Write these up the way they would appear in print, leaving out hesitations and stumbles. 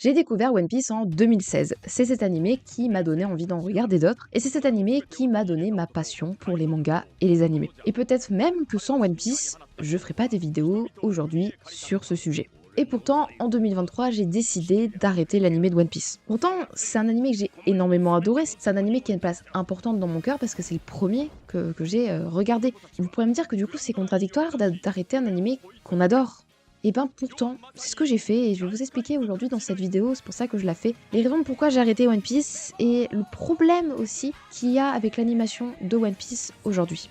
J'ai découvert One Piece en 2016. C'est cet animé qui m'a donné envie d'en regarder d'autres, et c'est cet animé qui m'a donné ma passion pour les mangas et les animés. Et peut-être même que sans One Piece, je ferais pas des vidéos aujourd'hui sur ce sujet. Et pourtant, en 2023, j'ai décidé d'arrêter l'animé de One Piece. Pourtant, c'est un animé que j'ai énormément adoré, c'est un animé qui a une place importante dans mon cœur parce que c'est le premier que j'ai regardé. Vous pourrez me dire que du coup c'est contradictoire d'arrêter un animé qu'on adore. Et ben pourtant, c'est ce que j'ai fait et je vais vous expliquer aujourd'hui dans cette vidéo, c'est pour ça que je la fais, les raisons de pourquoi j'ai arrêté One Piece et le problème aussi qu'il y a avec l'animation de One Piece aujourd'hui.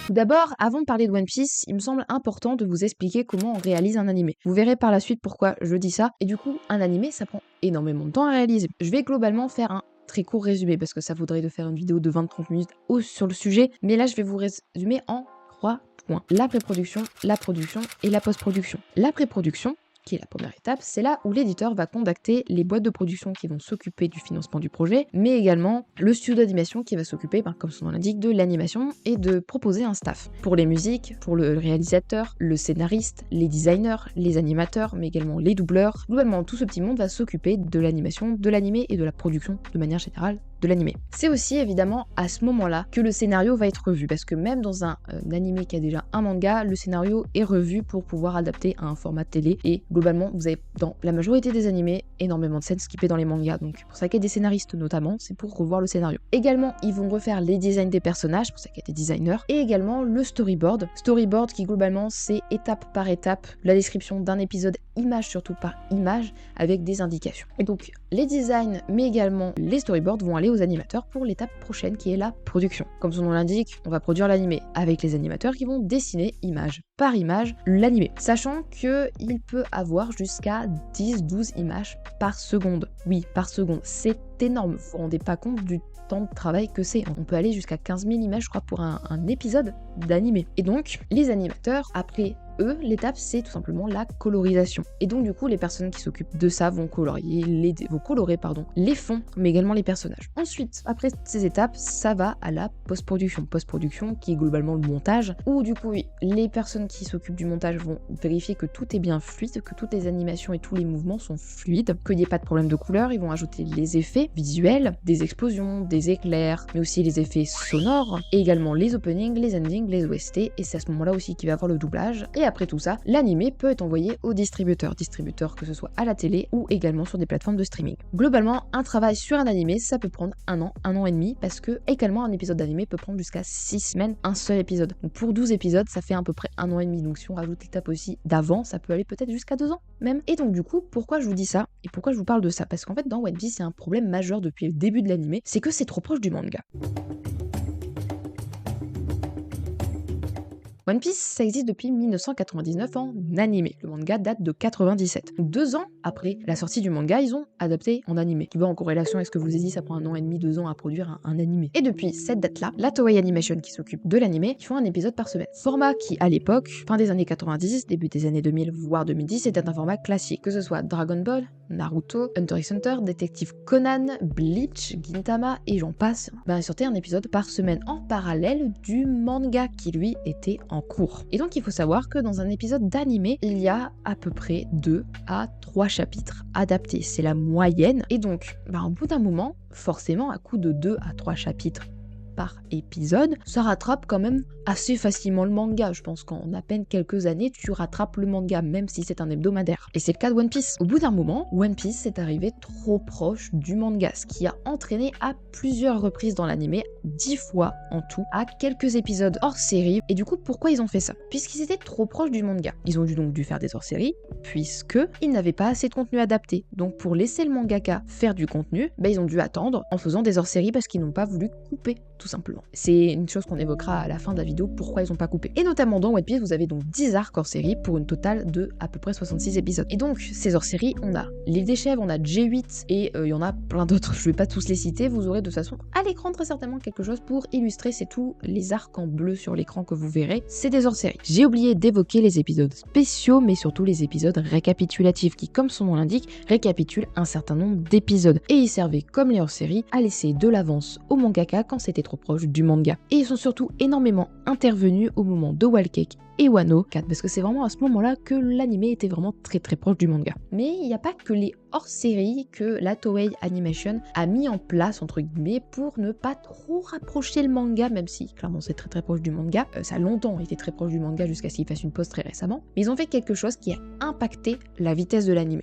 Tout d'abord, avant de parler de One Piece, il me semble important de vous expliquer comment on réalise un animé. Vous verrez par la suite pourquoi je dis ça, et du coup, un animé, ça prend énormément de temps à réaliser. Je vais globalement faire un très court résumé, parce que ça vaudrait de faire une vidéo de 20-30 minutes sur le sujet, mais là, je vais vous résumer en 3 points. La pré-production, la production et la post-production. La pré-production, qui est la première étape, c'est là où l'éditeur va contacter les boîtes de production qui vont s'occuper du financement du projet, mais également le studio d'animation qui va s'occuper, comme son nom l'indique, de l'animation et de proposer un staff. Pour les musiques, pour le réalisateur, le scénariste, les designers, les animateurs, mais également les doubleurs. Globalement, tout ce petit monde va s'occuper de l'animation, de l'animé et de la production de manière générale de l'animé. C'est aussi évidemment à ce moment-là que le scénario va être revu, parce que même dans un animé qui a déjà un manga, le scénario est revu pour pouvoir adapter à un format télé, et globalement vous avez dans la majorité des animés énormément de scènes skippées dans les mangas, donc pour ça qu'il y a des scénaristes notamment, c'est pour revoir le scénario. Également ils vont refaire les designs des personnages, pour ça qu'il y a des designers, et également le storyboard qui globalement c'est étape par étape la description d'un épisode, image surtout par image, avec des indications. Et donc les designs mais également les storyboards vont aller aux animateurs pour l'étape prochaine qui est la production. Comme son nom l'indique, on va produire l'animé avec les animateurs qui vont dessiner image par image l'animé, sachant qu'il peut avoir jusqu'à 10-12 images par seconde. Oui, par seconde, c'est énorme, vous vous rendez pas compte du temps de travail que c'est. On peut aller jusqu'à 15 000 images, je crois, pour un épisode d'animé. Et donc, les animateurs, après eux, l'étape c'est tout simplement la colorisation. Et donc du coup, les personnes qui s'occupent de ça vont colorer les fonds, mais également les personnages. Ensuite, après ces étapes, ça va à la post-production. Post-production qui est globalement le montage, où du coup, les personnes qui s'occupent du montage vont vérifier que tout est bien fluide, que toutes les animations et tous les mouvements sont fluides, qu'il n'y ait pas de problème de couleur. Ils vont ajouter les effets visuels, des explosions, des éclairs, mais aussi les effets sonores, et également les openings, les endings, les OST, et c'est à ce moment-là aussi qu'il va y avoir le doublage. Et après tout ça, l'animé peut être envoyé au distributeur que ce soit à la télé ou également sur des plateformes de streaming. Globalement, un travail sur un animé, ça peut prendre un an et demi, parce que également un épisode d'animé peut prendre jusqu'à 6 semaines, un seul épisode. Donc pour 12 épisodes, ça fait à peu près un an et demi. Donc si on rajoute l'étape aussi d'avant, ça peut aller peut-être jusqu'à 2 ans même. Et donc du coup, pourquoi je vous dis ça et pourquoi je vous parle de ça? Parce qu'en fait, dans One Piece, c'est un problème majeur depuis le début de l'animé, c'est que c'est trop proche du manga. One Piece, ça existe depuis 1999 en animé. Le manga date de 97. 2 ans après la sortie du manga, ils ont adapté en animé. Qui va en corrélation avec ce que je vous ai dit, ça prend 1 an et demi, 2 ans à produire un animé. Et depuis cette date-là, la Toei Animation qui s'occupe de l'animé, ils font un épisode par semaine. Format qui, à l'époque, fin des années 90, début des années 2000, voire 2010, était un format classique. Que ce soit Dragon Ball, Naruto, Hunter x Hunter, Détective Conan, Bleach, Gintama et j'en passe, sortait un épisode par semaine en parallèle du manga qui lui était en cours. Et donc il faut savoir que dans un épisode d'animé, il y a à peu près 2 à 3 chapitres adaptés. C'est la moyenne. Et donc, au bout d'un moment, forcément, à coup de 2 à 3 chapitres par épisode, ça rattrape quand même assez facilement le manga. Je pense qu'en à peine quelques années, tu rattrapes le manga, même si c'est un hebdomadaire. Et c'est le cas de One Piece. Au bout d'un moment, One Piece est arrivé trop proche du manga, ce qui a entraîné à plusieurs reprises dans l'animé, 10 fois en tout, à quelques épisodes hors série. Et du coup, pourquoi ils ont fait ça? Puisqu'ils étaient trop proches du manga. Ils ont donc dû faire des hors séries, puisque ils n'avaient pas assez de contenu adapté. Donc pour laisser le mangaka faire du contenu, ils ont dû attendre en faisant des hors séries parce qu'ils n'ont pas voulu couper, tout simplement. C'est une chose qu'on évoquera à la fin de la vidéo, pourquoi ils ont pas coupé. Et notamment dans One Piece, vous avez donc 10 arcs hors série pour une totale de à peu près 66 épisodes. Et donc, ces hors séries, on a l'île des chèvres, on a J8 et il y en a plein d'autres, je vais pas tous les citer, vous aurez de toute façon à l'écran très certainement quelque chose pour illustrer, c'est tous les arcs en bleu sur l'écran que vous verrez, c'est des hors séries. J'ai oublié d'évoquer les épisodes spéciaux, mais surtout les épisodes récapitulatifs qui, comme son nom l'indique, récapitulent un certain nombre d'épisodes. Et ils servaient, comme les hors séries, à laisser de l'avance au mangaka quand c'était trop proche du manga. Et ils sont surtout énormément intervenus au moment de Whole Cake et Wano 4, parce que c'est vraiment à ce moment-là que l'anime était vraiment très très proche du manga. Mais il n'y a pas que les hors-séries que la Toei Animation a mis en place, entre guillemets, pour ne pas trop rapprocher le manga, même si clairement c'est très très proche du manga. Ça a longtemps été très proche du manga jusqu'à ce qu'il fasse une pause très récemment. Mais ils ont fait quelque chose qui a impacté la vitesse de l'anime.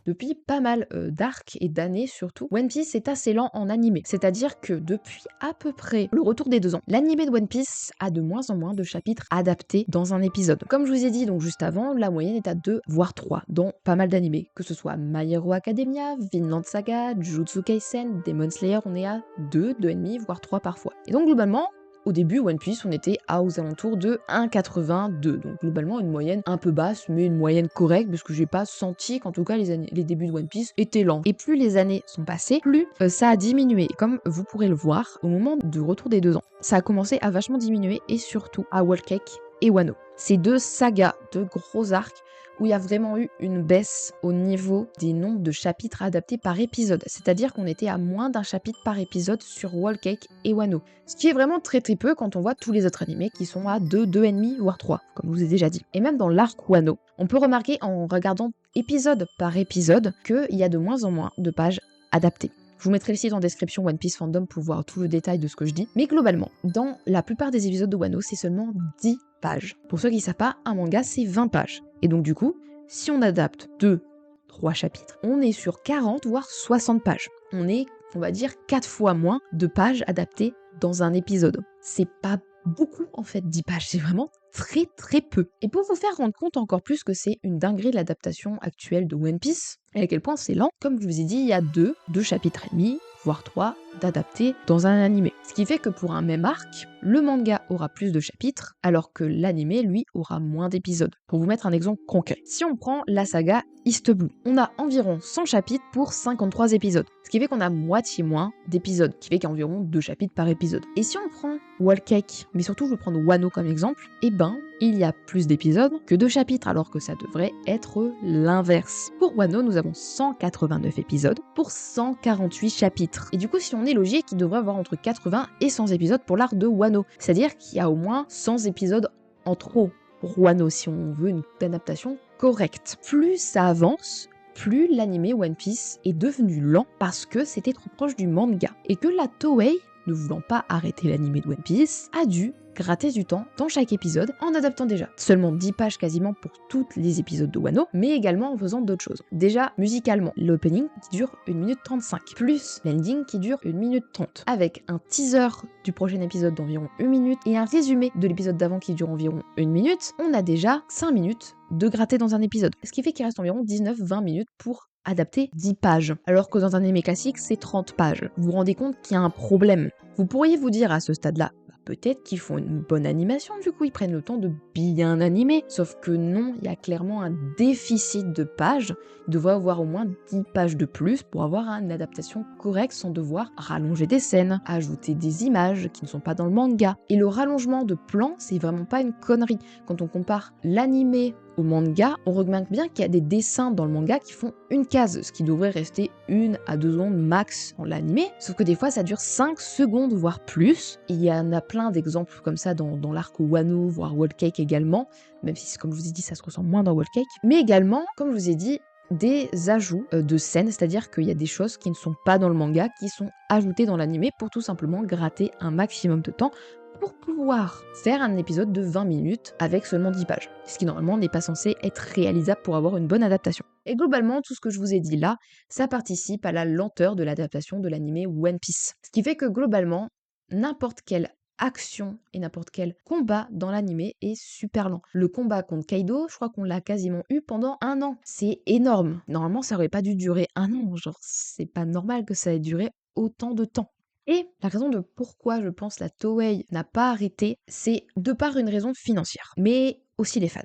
Depuis pas mal d'arcs et d'années surtout, One Piece est assez lent en animé. C'est-à-dire que depuis à peu près le retour des 2 ans, l'animé de One Piece a de moins en moins de chapitres adaptés dans un épisode. Comme je vous ai dit donc juste avant, la moyenne est à 2 voire 3 dans pas mal d'animés. Que ce soit My Hero Academia, Vinland Saga, Jujutsu Kaisen, Demon Slayer, on est à 2, 2,5 voire 3 parfois. Et donc globalement, au début, One Piece, on était aux alentours de 1,82. Donc globalement, une moyenne un peu basse, mais une moyenne correcte, parce que j'ai pas senti qu'en tout cas, les débuts de One Piece étaient lents. Et plus les années sont passées, plus ça a diminué. Comme vous pourrez le voir, au moment du retour des 2 ans, ça a commencé à vachement diminuer, et surtout à Whole Cake et Wano. Ces 2 sagas, 2 gros arcs, où il y a vraiment eu une baisse au niveau des nombres de chapitres adaptés par épisode. C'est-à-dire qu'on était à moins d'un chapitre par épisode sur Whole Cake et Wano. Ce qui est vraiment très très peu quand on voit tous les autres animés qui sont à 2, 2,5 voire 3, comme je vous ai déjà dit. Et même dans l'arc Wano, on peut remarquer en regardant épisode par épisode qu'il y a de moins en moins de pages adaptées. Je vous mettrai le site en description One Piece Fandom pour voir tout le détail de ce que je dis. Mais globalement, dans la plupart des épisodes de Wano, c'est seulement 10 pages. Pour ceux qui ne savent pas, un manga, c'est 20 pages. Et donc du coup, si on adapte 2, 3 chapitres, on est sur 40 voire 60 pages. On est, on va dire, 4 fois moins de pages adaptées dans un épisode. C'est pas beaucoup en fait, 10 pages, c'est vraiment très très peu. Et pour vous faire rendre compte encore plus que c'est une dinguerie de l'adaptation actuelle de One Piece, et à quel point c'est lent, comme je vous ai dit, il y a 2 chapitres et demi, voire 3 d'adapter dans un animé. Ce qui fait que pour un même arc, le manga aura plus de chapitres, alors que l'animé, lui, aura moins d'épisodes. Pour vous mettre un exemple concret, si on prend la saga East Blue, on a environ 100 chapitres pour 53 épisodes. Ce qui fait qu'on a moitié moins d'épisodes, qui fait qu'il y a environ 2 chapitres par épisode. Et si on prend Whole Cake, mais surtout je vais prendre Wano comme exemple, eh ben, il y a plus d'épisodes que de chapitres, alors que ça devrait être l'inverse. Pour Wano, nous avons 189 épisodes pour 148 chapitres. Et du coup, si on est logique, il devrait avoir entre 80 et 100 épisodes pour l'arc de Wano. C'est-à-dire qu'il y a au moins 100 épisodes en trop pour Wano, si on veut une adaptation correcte. Plus ça avance, plus l'anime One Piece est devenu lent parce que c'était trop proche du manga. Et que la Toei, ne voulant pas arrêter l'anime de One Piece, a dû gratter du temps dans chaque épisode en adaptant déjà seulement 10 pages quasiment pour tous les épisodes de Wano, mais également en faisant d'autres choses. Déjà musicalement, l'opening qui dure 1 minute 35, plus l'ending qui dure 1 minute 30, avec un teaser du prochain épisode d'environ 1 minute et un résumé de l'épisode d'avant qui dure environ 1 minute, on a déjà 5 minutes de gratter dans un épisode. Ce qui fait qu'il reste environ 19-20 minutes pour adapter 10 pages, alors que dans un anime classique, c'est 30 pages. Vous vous rendez compte qu'il y a un problème. Vous pourriez vous dire à ce stade-là, peut-être qu'ils font une bonne animation, du coup ils prennent le temps de bien animer. Sauf que non, il y a clairement un déficit de pages. Il devrait avoir au moins 10 pages de plus pour avoir une adaptation correcte sans devoir rallonger des scènes, ajouter des images qui ne sont pas dans le manga. Et le rallongement de plans, c'est vraiment pas une connerie. Quand on compare l'animé au manga, on remarque bien qu'il y a des dessins dans le manga qui font une case, ce qui devrait rester 1 à 2 secondes max dans l'animé, sauf que des fois ça dure 5 secondes voire plus. Il y en a plein d'exemples comme ça dans l'arc Wano, voire Whole Cake également, même si comme je vous ai dit ça se ressent moins dans Whole Cake, mais également, comme je vous ai dit, des ajouts de scènes, c'est-à-dire qu'il y a des choses qui ne sont pas dans le manga, qui sont ajoutées dans l'animé pour tout simplement gratter un maximum de temps pour pouvoir faire un épisode de 20 minutes avec seulement 10 pages, ce qui normalement n'est pas censé être réalisable pour avoir une bonne adaptation. Et globalement, tout ce que je vous ai dit là, ça participe à la lenteur de l'adaptation de l'anime One Piece. Ce qui fait que globalement, n'importe quelle action et n'importe quel combat dans l'anime est super lent. Le combat contre Kaido, je crois qu'on l'a quasiment eu pendant 1 an. C'est énorme. Normalement, ça aurait pas dû durer 1 an. Genre, c'est pas normal que ça ait duré autant de temps. Et la raison de pourquoi je pense la Toei n'a pas arrêté, c'est de par une raison financière, mais aussi les fans.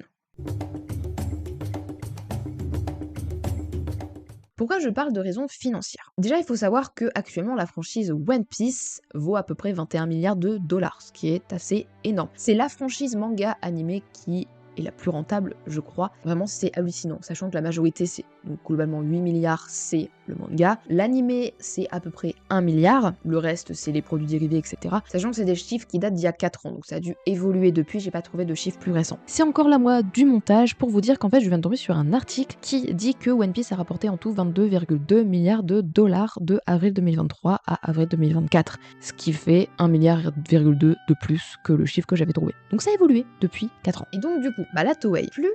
Pourquoi je parle de raison financière? Déjà, il faut savoir que actuellement la franchise One Piece vaut à peu près 21 milliards de dollars, ce qui est assez énorme. C'est la franchise manga animée qui et la plus rentable, je crois. Vraiment, c'est hallucinant, sachant que la majorité, c'est donc globalement 8 milliards, c'est le manga. L'animé, c'est à peu près 1 milliard. Le reste, c'est les produits dérivés, etc. Sachant que c'est des chiffres qui datent d'il y a 4 ans, donc ça a dû évoluer depuis, j'ai pas trouvé de chiffres plus récents. C'est encore la moi du montage pour vous dire qu'en fait, je viens de tomber sur un article qui dit que One Piece a rapporté en tout 22,2 milliards de dollars de avril 2023 à avril 2024, ce qui fait 1,2 milliard de plus que le chiffre que j'avais trouvé. Donc ça a évolué depuis 4 ans. Et donc du coup, la Toei, plus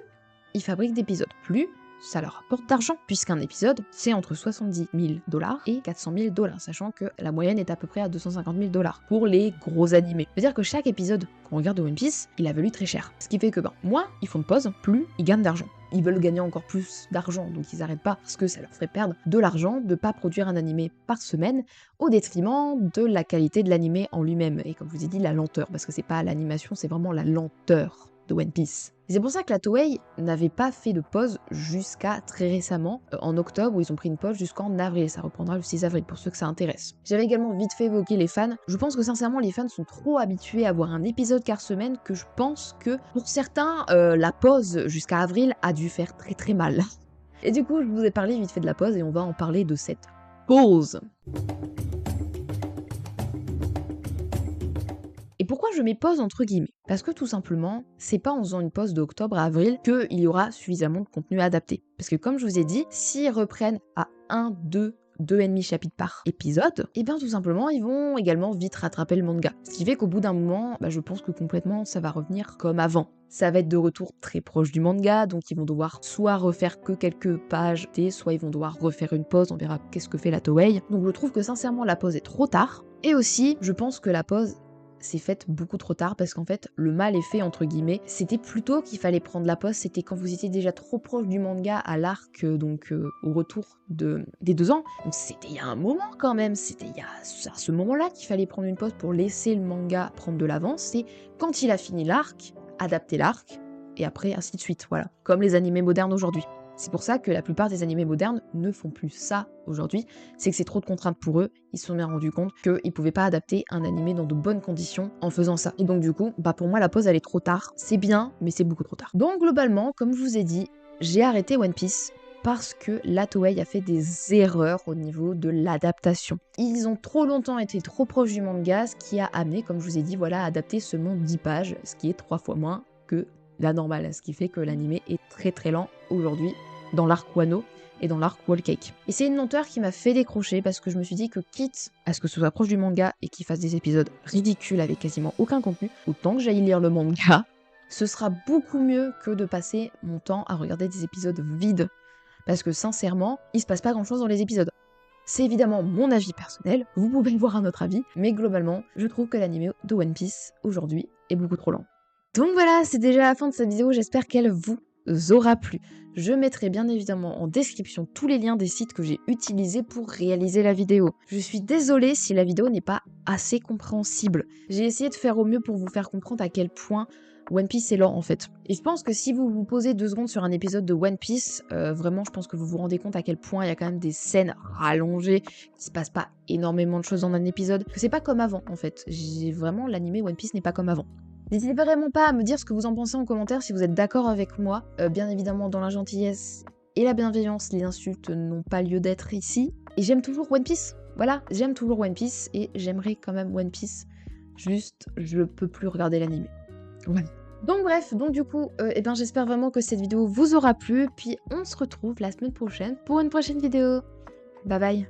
ils fabriquent d'épisodes, plus ça leur rapporte d'argent, puisqu'un épisode, c'est entre 70 000 dollars et 400 000 dollars, sachant que la moyenne est à peu près à 250 000 dollars pour les gros animés. C'est-à-dire que chaque épisode qu'on regarde de One Piece, il a valu très cher. Ce qui fait que, moins ils font de pause, plus ils gagnent d'argent. Ils veulent gagner encore plus d'argent, donc ils n'arrêtent pas, parce que ça leur ferait perdre de l'argent de pas produire un animé par semaine, au détriment de la qualité de l'animé en lui-même. Et comme je vous ai dit, la lenteur, parce que c'est pas l'animation, c'est vraiment la lenteur de One Piece. Et c'est pour ça que la Toei n'avait pas fait de pause jusqu'à très récemment, en octobre, où ils ont pris une pause jusqu'en avril. Ça reprendra le 6 avril pour ceux que ça intéresse. J'avais également vite fait évoquer les fans. Je pense que sincèrement, les fans sont trop habitués à voir un épisode par semaine que je pense que pour certains, la pause jusqu'à avril a dû faire très très mal. Et du coup, je vous ai parlé vite fait de la pause et on va en parler de cette pause. Et pourquoi je mets pause entre guillemets? Parce que tout simplement, c'est pas en faisant une pause d'octobre à avril qu'il y aura suffisamment de contenu adapté. Parce que comme je vous ai dit, s'ils reprennent à 1, 2,5 chapitres par épisode, et bien tout simplement, ils vont également vite rattraper le manga. Ce qui fait qu'au bout d'un moment, je pense que complètement, ça va revenir comme avant. Ça va être de retour très proche du manga, donc ils vont devoir soit refaire que quelques pages, soit ils vont devoir refaire une pause, on verra qu'est-ce que fait la Toei. Donc je trouve que sincèrement, la pause est trop tard. Et aussi, je pense que la pause c'est fait beaucoup trop tard parce qu'en fait le mal est fait entre guillemets. C'était plutôt qu'il fallait prendre la pause, c'était quand vous étiez déjà trop proche du manga à l'arc au retour des 2 ans. Donc c'était il y a un moment quand même, c'était il y a à ce moment-là qu'il fallait prendre une pause pour laisser le manga prendre de l'avance. C'est quand il a fini l'arc, adapter l'arc et après ainsi de suite, voilà. Comme les animés modernes aujourd'hui. C'est pour ça que la plupart des animés modernes ne font plus ça aujourd'hui, c'est que c'est trop de contraintes pour eux, ils se sont bien rendus compte qu'ils pouvaient pas adapter un animé dans de bonnes conditions en faisant ça. Et donc du coup, pour moi la pause elle est trop tard, c'est bien, mais c'est beaucoup trop tard. Donc globalement, comme je vous ai dit, j'ai arrêté One Piece parce que la Toei a fait des erreurs au niveau de l'adaptation. Ils ont trop longtemps été trop proches du manga, ce qui a amené, comme je vous ai dit, à adapter seulement 10 pages, ce qui est 3 fois moins que la normale, ce qui fait que l'animé est très très lent aujourd'hui dans l'arc Wano et dans l'arc Whole Cake. Et c'est une lenteur qui m'a fait décrocher parce que je me suis dit que quitte à ce que ce soit proche du manga et qu'il fasse des épisodes ridicules avec quasiment aucun contenu, autant que j'aille lire le manga, ce sera beaucoup mieux que de passer mon temps à regarder des épisodes vides. Parce que sincèrement, il se passe pas grand chose dans les épisodes. C'est évidemment mon avis personnel, vous pouvez voir un autre avis, mais globalement, je trouve que l'anime de One Piece aujourd'hui est beaucoup trop lent. Donc voilà, c'est déjà la fin de cette vidéo, j'espère qu'elle vous aura plu. Je mettrai bien évidemment en description tous les liens des sites que j'ai utilisés pour réaliser la vidéo. Je suis désolée si la vidéo n'est pas assez compréhensible. J'ai essayé de faire au mieux pour vous faire comprendre à quel point One Piece est lent en fait. Et je pense que si vous vous posez 2 secondes sur un épisode de One Piece, vraiment je pense que vous vous rendez compte à quel point il y a quand même des scènes rallongées, qu'il se passe pas énormément de choses dans un épisode, que c'est pas comme avant en fait. Vraiment l'animé One Piece n'est pas comme avant. N'hésitez vraiment pas à me dire ce que vous en pensez en commentaire si vous êtes d'accord avec moi. Bien évidemment, dans la gentillesse et la bienveillance, les insultes n'ont pas lieu d'être ici. Et j'aime toujours One Piece. Voilà, j'aime toujours One Piece et j'aimerais quand même One Piece. Juste, je peux plus regarder l'anime. Voilà. Donc bref, du coup, j'espère vraiment que cette vidéo vous aura plu. Puis on se retrouve la semaine prochaine pour une prochaine vidéo. Bye bye.